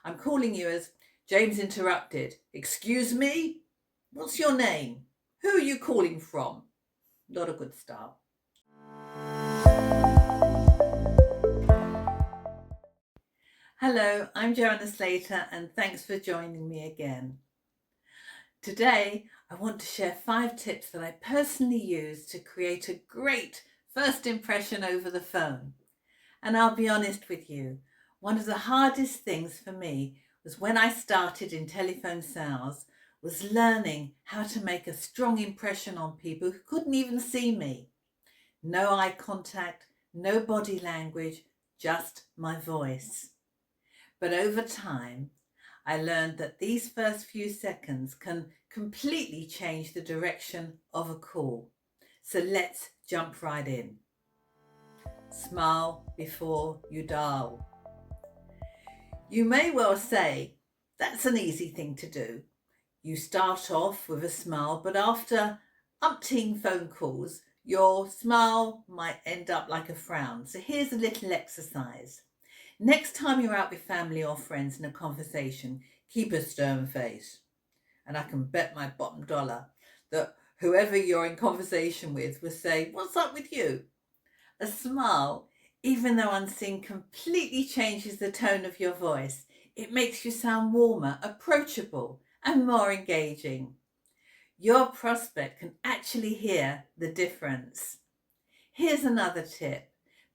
I'm calling you as James interrupted. Excuse me? What's your name? Who are you calling from? Not a good start. Hello, I'm Joanna Slater and thanks for joining me again. Today, I want to share 5 tips that I personally use to create a great first impression over the phone. And I'll be honest with you, one of the hardest things for me was when I started in telephone sales was learning how to make a strong impression on people who couldn't even see me. No eye contact, no body language, just my voice. But over time, I learned that these first few seconds can completely change the direction of a call. So let's jump right in. Smile before you dial. You may well say, that's an easy thing to do. You start off with a smile, but after umpteen phone calls, your smile might end up like a frown. So here's a little exercise. Next time you're out with family or friends in a conversation, keep a stern face. And I can bet my bottom dollar that whoever you're in conversation with will say, what's up with you? A smile, even though unseen, completely changes the tone of your voice. It makes you sound warmer, approachable, and more engaging. Your prospect can actually hear the difference. Here's another tip.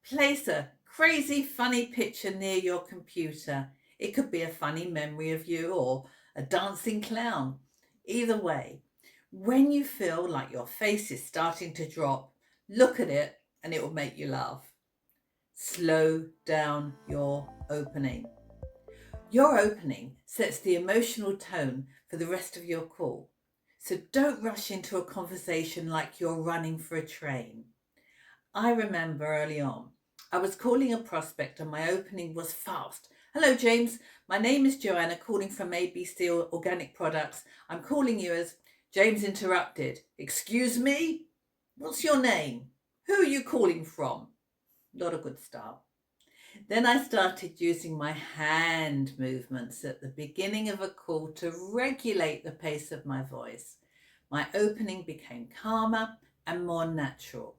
Place a crazy funny picture near your computer. It could be a funny memory of you or a dancing clown. Either way, when you feel like your face is starting to drop, look at it and it will make you laugh. Slow down your opening. Your opening sets the emotional tone for the rest of your call. So don't rush into a conversation like you're running for a train. I remember early on, I was calling a prospect and my opening was fast. Hello, James. My name is Joanna, calling from ABC Organic Products. I'm calling you as James interrupted. Excuse me? What's your name? Who are you calling from? Not a good start. Then I started using my hand movements at the beginning of a call to regulate the pace of my voice. My opening became calmer and more natural.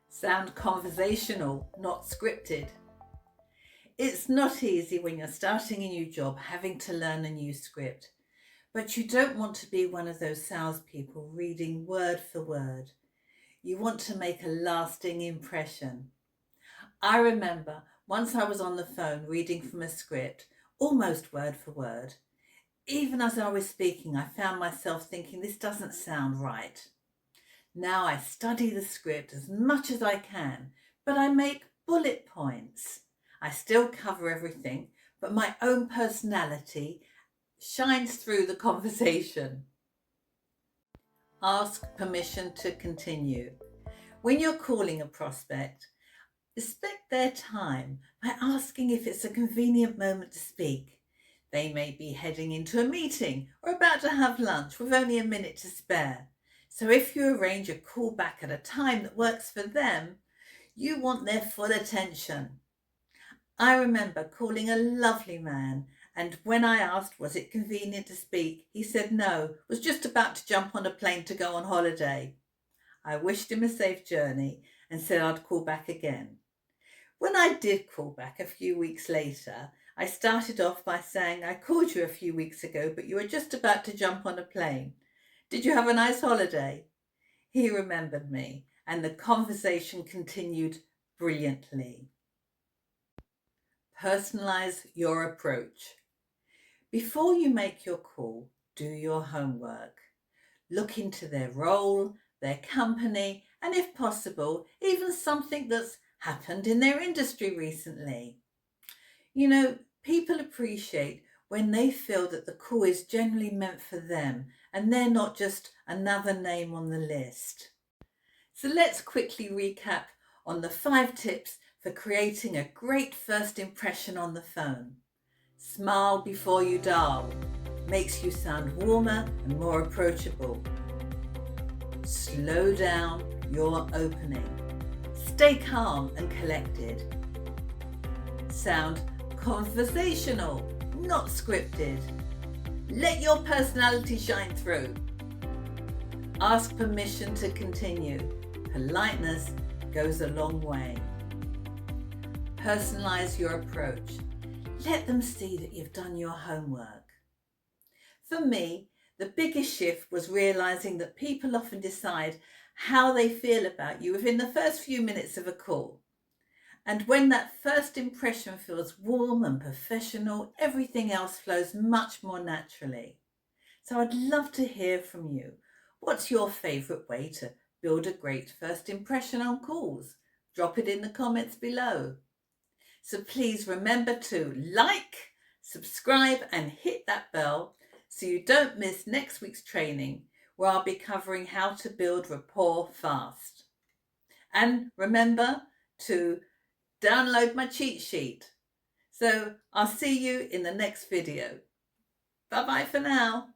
Sound conversational, not scripted. It's not easy when you're starting a new job having to learn a new script, but you don't want to be one of those salespeople reading word for word. You want to make a lasting impression. I remember once I was on the phone reading from a script, almost word for word. Even as I was speaking, I found myself thinking, this doesn't sound right. Now I study the script as much as I can, but I make bullet points. I still cover everything, but my own personality shines through the conversation. Ask permission to continue. When you're calling a prospect, respect their time by asking if it's a convenient moment to speak. They may be heading into a meeting or about to have lunch with only a minute to spare. So if you arrange a call back at a time that works for them, you want their full attention. I remember calling a lovely man, and when I asked was it convenient to speak, he said no, was just about to jump on a plane to go on holiday. I wished him a safe journey and said I'd call back again. When I did call back a few weeks later, I started off by saying, I called you a few weeks ago, but you were just about to jump on a plane. Did you have a nice holiday? He remembered me, and the conversation continued brilliantly. Personalize your approach. Before you make your call, do your homework. Look into their role, their company, and if possible, even something that's happened in their industry recently. You know, people appreciate when they feel that the call is generally meant for them and they're not just another name on the list. So let's quickly recap on the 5 tips for creating a great first impression on the phone. Smile before you dial. Makes you sound warmer and more approachable. Slow down your opening. Stay calm and collected. Sound conversational, not scripted. Let your personality shine through. Ask permission to continue. Politeness goes a long way. Personalize your approach. Let them see that you've done your homework. For me, the biggest shift was realizing that people often decide how they feel about you within the first few minutes of a call. And when that first impression feels warm and professional, everything else flows much more naturally. So I'd love to hear from you. What's your favourite way to build a great first impression on calls? Drop it in the comments below. So please remember to like, subscribe and hit that bell so you don't miss next week's training, where I'll be covering how to build rapport fast. And remember to download my cheat sheet. So I'll see you in the next video. Bye bye for now.